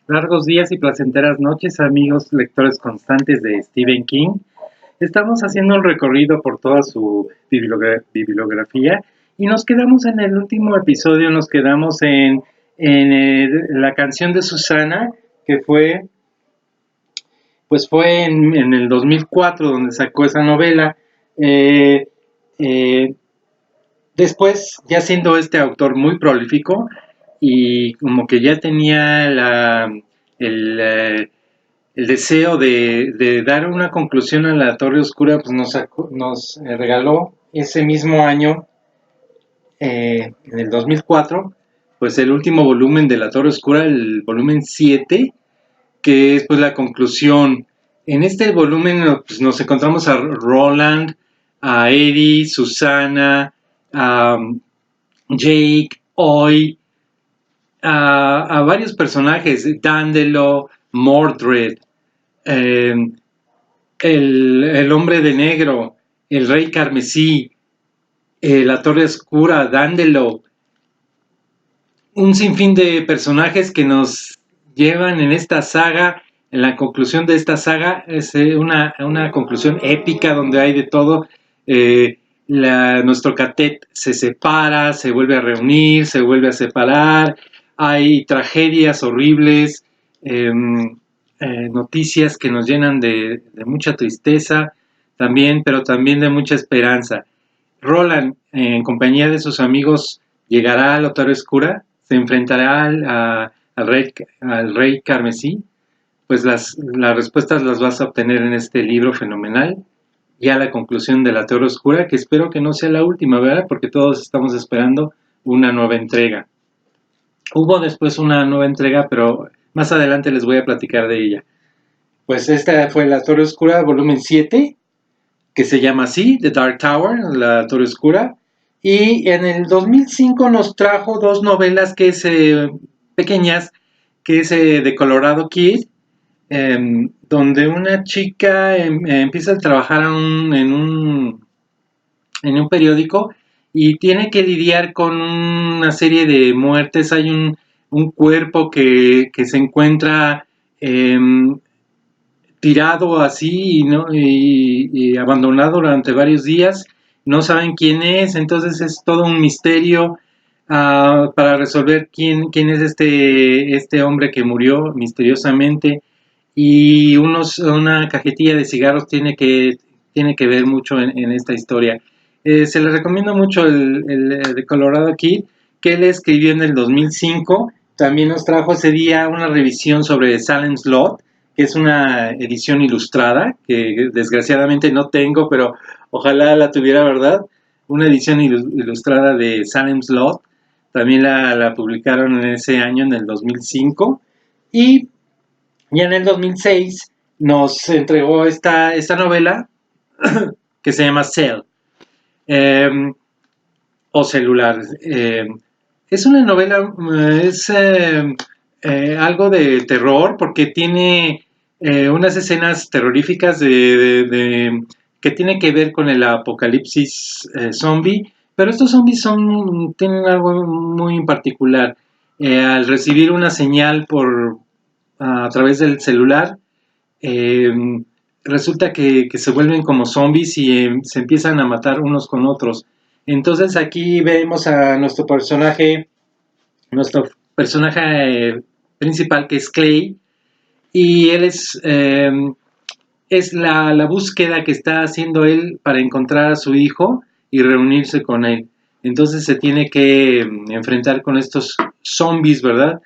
Largos días y placenteras noches, amigos lectores constantes de Stephen King. Estamos haciendo un recorrido por toda su bibliografía y nos quedamos en el último episodio, nos quedamos en la canción de Susana, que fue en el 2004 donde sacó esa novela. Eh, eh, Después, ya siendo este autor muy prolífico y como que ya tenía el, eh, el deseo de dar una conclusión a la Torre Oscura, pues nos regaló ese mismo año, en el 2004, pues el último volumen de la Torre Oscura, el volumen 7, que es pues la conclusión. En este volumen pues, nos encontramos a Roland, a Eddie, Susana, a Jake, Hoy, a varios personajes, Dandelo, Mordred, eh, el hombre de negro, el rey carmesí, la torre oscura, Dandelo, un sinfín de personajes que nos llevan en esta saga, en la conclusión de esta saga, es una conclusión épica donde hay de todo. Nuestro catet se separa, se vuelve a reunir, se vuelve a separar, hay tragedias horribles, noticias que nos llenan de mucha tristeza también, pero también de mucha esperanza. Roland, en compañía de sus amigos, llegará a la Torre Oscura, se enfrentará al rey carmesí. Pues las respuestas las vas a obtener en este libro fenomenal, ya la conclusión de la Torre Oscura, que espero que no sea la última, ¿verdad? Porque todos estamos esperando una nueva entrega. Hubo después una nueva entrega, pero más adelante les voy a platicar de ella. Pues esta fue la Torre Oscura, volumen 7, que se llama así, The Dark Tower, la Torre Oscura. Y en el 2005 nos trajo dos novelas pequeñas, que es The Colorado Kid, donde una chica empieza a trabajar en un periódico y tiene que lidiar con una serie de muertes. Hay un cuerpo que se encuentra eh, tirado así y abandonado durante varios días. No saben quién es, entonces es todo un misterio para resolver quién es este hombre que murió misteriosamente. Y una cajetilla de cigarros tiene que ver mucho en esta historia. Se le recomiendo mucho el de Colorado Kid, que él escribió en el 2005. También nos trajo ese día una revisión sobre Salem's Lot, que es una edición ilustrada, que desgraciadamente no tengo, pero ojalá la tuviera, ¿verdad? Una edición ilustrada de Salem's Lot. También la publicaron en ese año, en el 2005. Y en el 2006 nos entregó esta novela que se llama Cell, eh, o Celular. Es una novela, algo de terror porque tiene unas escenas terroríficas que tienen que ver con el apocalipsis zombie, pero estos zombies tienen algo muy en particular. Al recibir una señal a través del celular, eh, resulta que se vuelven como zombies y se empiezan a matar unos con otros. Entonces aquí vemos a nuestro personaje principal, que es Clay, y él es la búsqueda que está haciendo él para encontrar a su hijo y reunirse con él. Entonces se tiene que enfrentar con estos zombies, ¿verdad?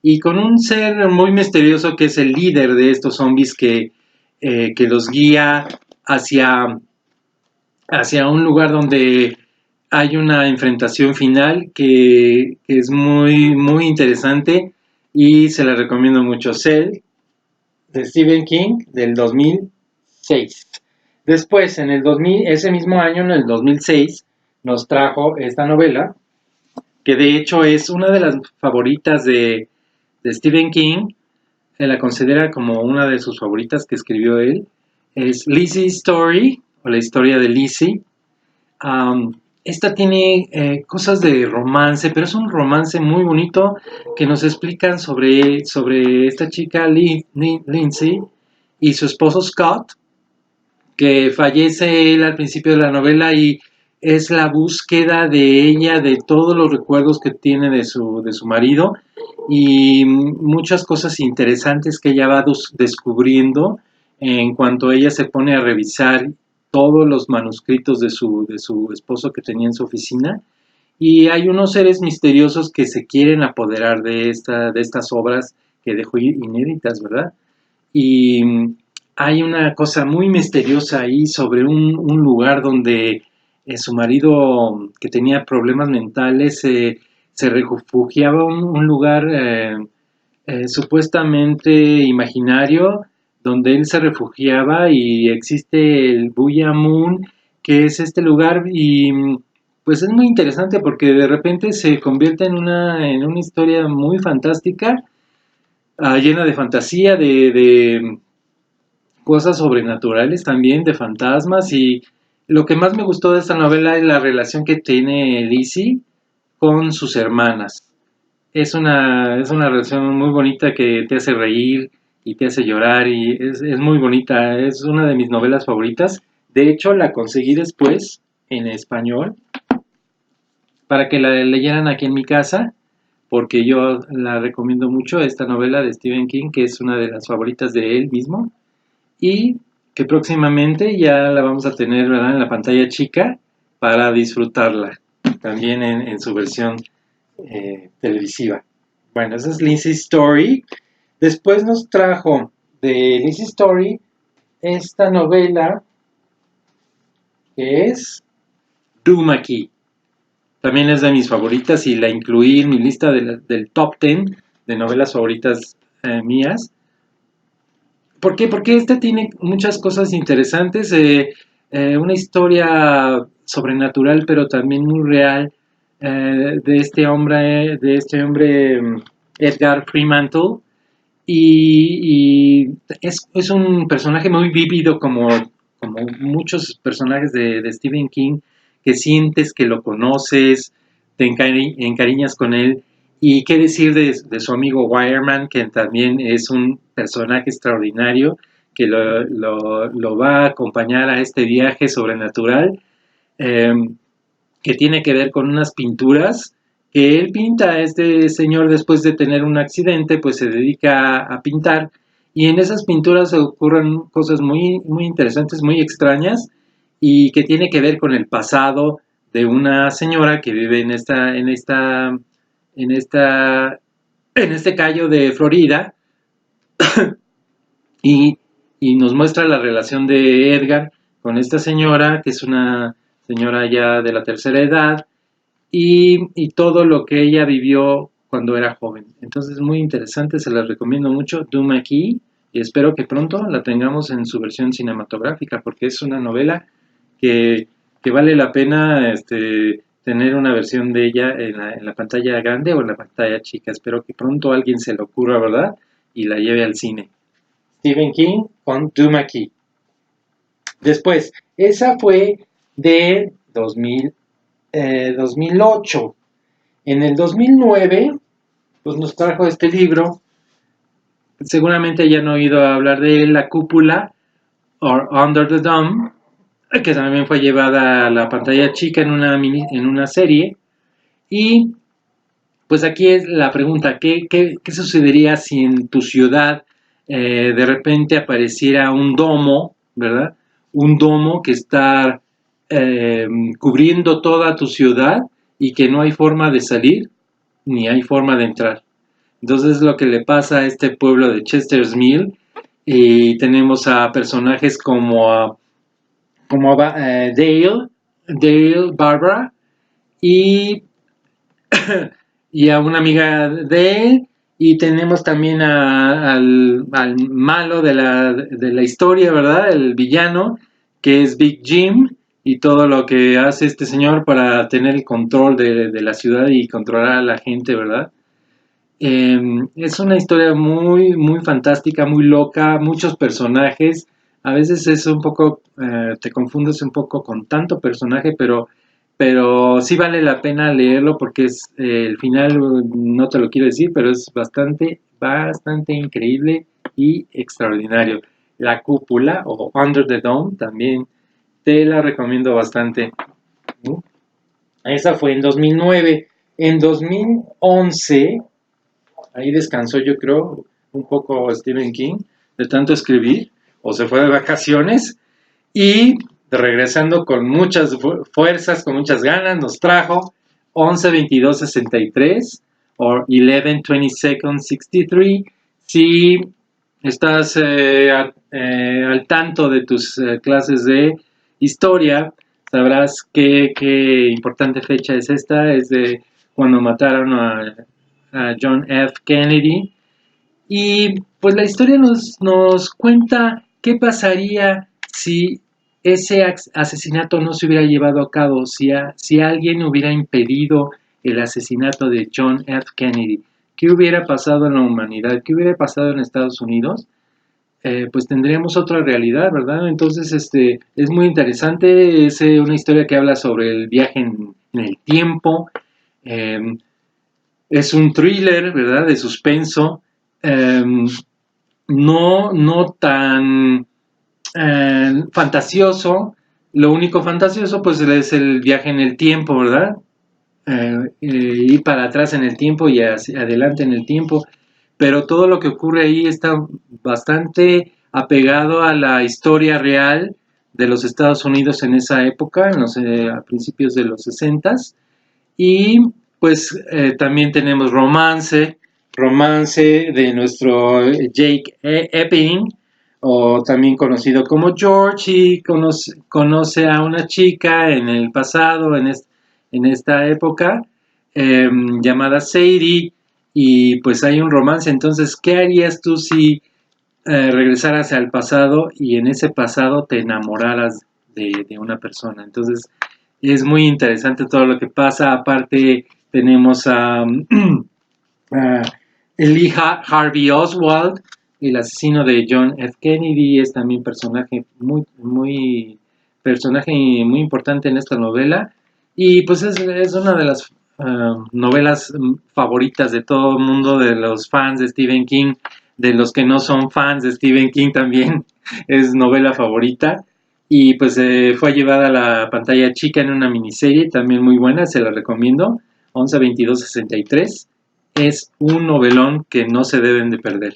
Y con un ser muy misterioso que es el líder de estos zombies que los guía hacia, hacia un lugar donde hay una enfrentación final que es muy interesante y se la recomiendo mucho. Cell, de Stephen King, del 2006. Después, ese mismo año, en el 2006, nos trajo esta novela, que de hecho es una de las favoritas de Stephen King. Se la considera como una de sus favoritas que escribió él. Es Lizzie's Story, o la historia de Lizzie. esta tiene cosas de romance, pero es un romance muy bonito que nos explican sobre esta chica Lindsay y su esposo Scott, que fallece él al principio de la novela y es la búsqueda de ella, de todos los recuerdos que tiene de su marido y muchas cosas interesantes que ella va descubriendo en cuanto ella se pone a revisar todos los manuscritos de su esposo que tenía en su oficina. Y hay unos seres misteriosos que se quieren apoderar de estas obras que dejó inéditas, ¿verdad? Y hay una cosa muy misteriosa ahí sobre un lugar donde su marido, que tenía problemas mentales, se refugiaba en un lugar supuestamente imaginario, donde él se refugiaba y existe el Buya Moon, que es este lugar y pues es muy interesante porque de repente se convierte en una historia muy fantástica, llena de fantasía, de cosas sobrenaturales también, de fantasmas y lo que más me gustó de esta novela es la relación que tiene Lizzie con sus hermanas. Es una relación muy bonita que te hace reír y te hace llorar y es muy bonita, es una de mis novelas favoritas. De hecho, la conseguí después en español para que la leyeran aquí en mi casa, porque yo la recomiendo mucho, esta novela de Stephen King, que es una de las favoritas de él mismo y que próximamente ya la vamos a tener, ¿verdad?, en la pantalla chica para disfrutarla, también en su versión televisiva. Bueno, esa es Lindsay Story. Después nos trajo de Lindsay Story esta novela que es Duma-Key. También es de mis favoritas y la incluí en mi lista del top 10 de novelas favoritas mías. ¿Por qué? Porque esta tiene muchas cosas interesantes, una historia sobrenatural, pero también muy real, de este hombre Edgar Fremantle, y es un personaje muy vívido como muchos personajes de Stephen King, que sientes que lo conoces, te encariñas con él. Y qué decir de su amigo Wireman, que también es un personaje extraordinario, que lo va a acompañar a este viaje sobrenatural, eh, que tiene que ver con unas pinturas que él pinta. Este señor, después de tener un accidente, pues se dedica a pintar y en esas pinturas ocurren cosas muy, muy interesantes, muy extrañas y que tiene que ver con el pasado de una señora que vive en este callo de Florida y, y nos muestra la relación de Edgar con esta señora, que es una señora ya de la tercera edad, y todo lo que ella vivió cuando era joven. Entonces es muy interesante, se las recomiendo mucho, Doom aquí, y espero que pronto la tengamos en su versión cinematográfica, porque es una novela que, que vale la pena tener una versión de ella en la pantalla grande o en la pantalla chica. Espero que pronto alguien se le ocurra, ¿verdad? Y la lleve al cine. Stephen King con Doom aquí. Después, esa fue de 2008. En el 2009, pues nos trajo este libro. Seguramente ya han oído hablar de él, La Cúpula, o Under the Dome, que también fue llevada a la pantalla chica en una serie. Y pues aquí es la pregunta, ¿qué sucedería si en tu ciudad de repente apareciera un domo, ¿verdad? Un domo que está cubriendo toda tu ciudad y que no hay forma de salir ni hay forma de entrar. Entonces es lo que le pasa a este pueblo de Chester's Mill y tenemos a personajes como Dale, Barbara y y a una amiga de él, y tenemos también al malo de la historia, ¿verdad? El villano, que es Big Jim, y todo lo que hace este señor para tener el control de la ciudad y controlar a la gente, ¿verdad? Es una historia muy, muy fantástica, muy loca, muchos personajes. A veces es un poco, te confundes un poco con tanto personaje, pero pero sí vale la pena leerlo porque es el final, no te lo quiero decir, pero es bastante, bastante increíble y extraordinario. La Cúpula o Under the Dome también te la recomiendo bastante. ¿No? Esa fue en 2009. En 2011, ahí descansó yo creo un poco Stephen King de tanto escribir, o se fue de vacaciones, y regresando con muchas fuerzas, con muchas ganas, nos trajo 11-22-63 o 11-22-63. Si estás al tanto de tus clases de historia, sabrás qué importante fecha es esta. Es de cuando mataron a John F. Kennedy. Y pues la historia nos cuenta qué pasaría si ese asesinato no se hubiera llevado a cabo, si alguien hubiera impedido el asesinato de John F. Kennedy. ¿Qué hubiera pasado en la humanidad? ¿Qué hubiera pasado en Estados Unidos? Pues tendríamos otra realidad, ¿verdad? Entonces, es muy interesante, es una historia que habla sobre el viaje en el tiempo, eh, es un thriller, ¿verdad? De suspenso, eh, no tan fantasioso. Lo único fantasioso pues es el viaje en el tiempo, ¿verdad? Ir para atrás en el tiempo y hacia adelante en el tiempo, pero todo lo que ocurre ahí está bastante apegado a la historia real de los Estados Unidos en esa época, a principios de los 60s, y pues también tenemos romance de nuestro Jake Epping, o también conocido como George, y conoce a una chica en el pasado, en esta época, llamada Sadie, y pues hay un romance. Entonces, ¿qué harías tú si regresaras al pasado y en ese pasado te enamoraras de una persona? Entonces, es muy interesante todo lo que pasa. Aparte, tenemos a, a Lee Harvey Oswald, el asesino de John F. Kennedy, es también personaje muy importante en esta novela. Y pues es una de las novelas favoritas de todo el mundo, de los fans de Stephen King, de los que no son fans de Stephen King también, es novela favorita. Y pues fue llevada a la pantalla chica en una miniserie, también muy buena, se la recomiendo, 11-22-63. Es un novelón que no se deben de perder.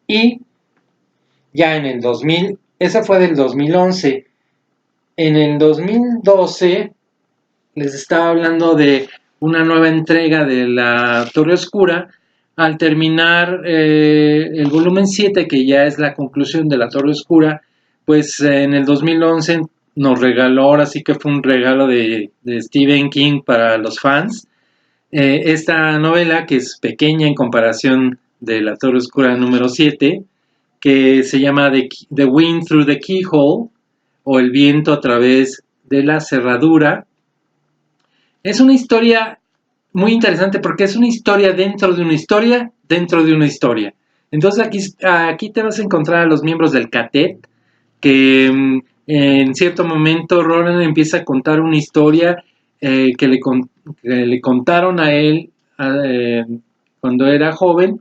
Y ya en el 2000, esa fue del 2011, en el 2012 les estaba hablando de una nueva entrega de la Torre Oscura. Al terminar el volumen 7, que ya es la conclusión de la Torre Oscura, pues en el 2011 nos regaló, ahora sí que fue un regalo de Stephen King para los fans, esta novela, que es pequeña en comparación de la Torre Oscura número 7, que se llama The Wind Through the Keyhole, o El viento a través de la cerradura. Es una historia muy interesante porque es una historia dentro de una historia dentro de una historia. Entonces aquí te vas a encontrar a los miembros del Catet, que en cierto momento Roland empieza a contar una historia que le contaron a él eh, cuando era joven,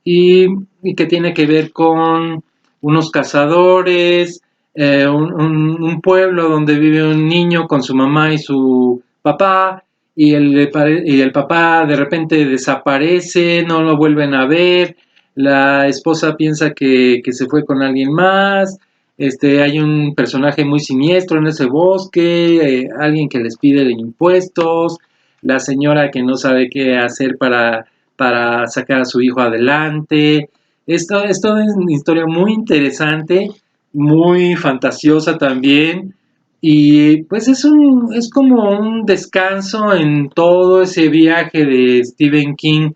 y que tiene que ver con unos cazadores, un pueblo donde vive un niño con su mamá y su papá, y el papá de repente desaparece, no lo vuelven a ver, la esposa piensa que se fue con alguien más, hay un personaje muy siniestro en ese bosque, alguien que les pide impuestos, la señora que no sabe qué hacer para sacar a su hijo adelante. Esto es una historia muy interesante, muy fantasiosa también, y pues es como un descanso en todo ese viaje de Stephen King,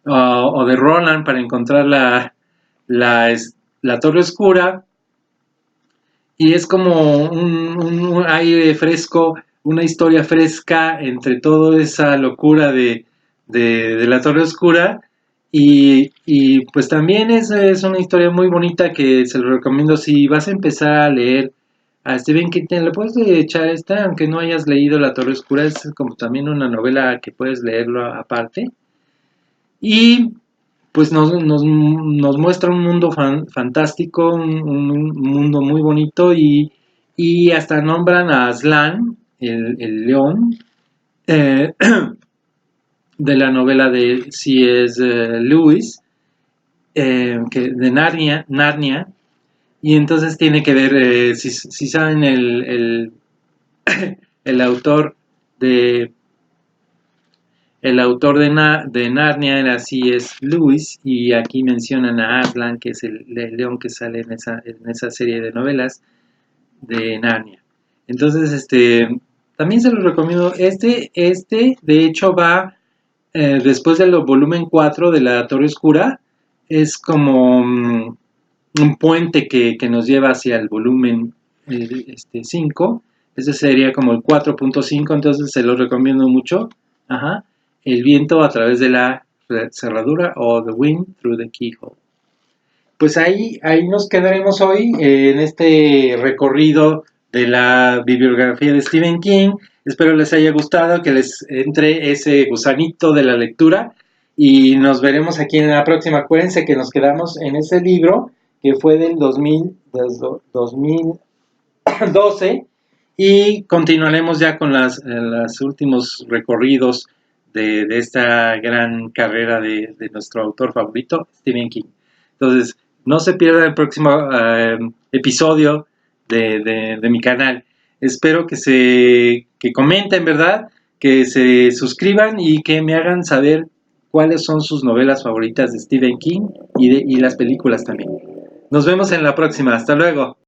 o de Roland, para encontrar la Torre Oscura, y es como un aire fresco, una historia fresca entre toda esa locura de la Torre Oscura, y pues también es una historia muy bonita que se lo recomiendo si vas a empezar a leer a Stephen King le puedes echar esta, aunque no hayas leído La Torre Oscura, es como también una novela que puedes leerlo aparte. Y pues nos muestra un mundo fantástico, un mundo muy bonito y hasta nombran a Aslan, el león, eh, de la novela de C.S. Lewis, de Narnia, y entonces tiene que ver, si saben, el autor de de Narnia era C.S. Lewis, y aquí mencionan a Aslan, que es el león que sale en esa serie de novelas de Narnia. Entonces, también se los recomiendo. De hecho, va después del volumen 4 de La Torre Oscura. Es como un puente que nos lleva hacia el volumen 5. Ese sería como el 4.5, entonces se los recomiendo mucho. Ajá. El viento a través de la cerradura, o The Wind Through the Keyhole. Pues ahí nos quedaremos hoy en este recorrido de la bibliografía de Stephen King. Espero les haya gustado, que les entre ese gusanito de la lectura, y nos veremos aquí en la próxima. Acuérdense que nos quedamos en ese libro que fue del 2012, y continuaremos ya con los últimos recorridos de esta gran carrera de nuestro autor favorito, Stephen King. Entonces, no se pierda el próximo episodio de mi canal. Espero que comenten, ¿verdad? Que se suscriban y que me hagan saber cuáles son sus novelas favoritas de Stephen King y las películas también. Nos vemos en la próxima. Hasta luego.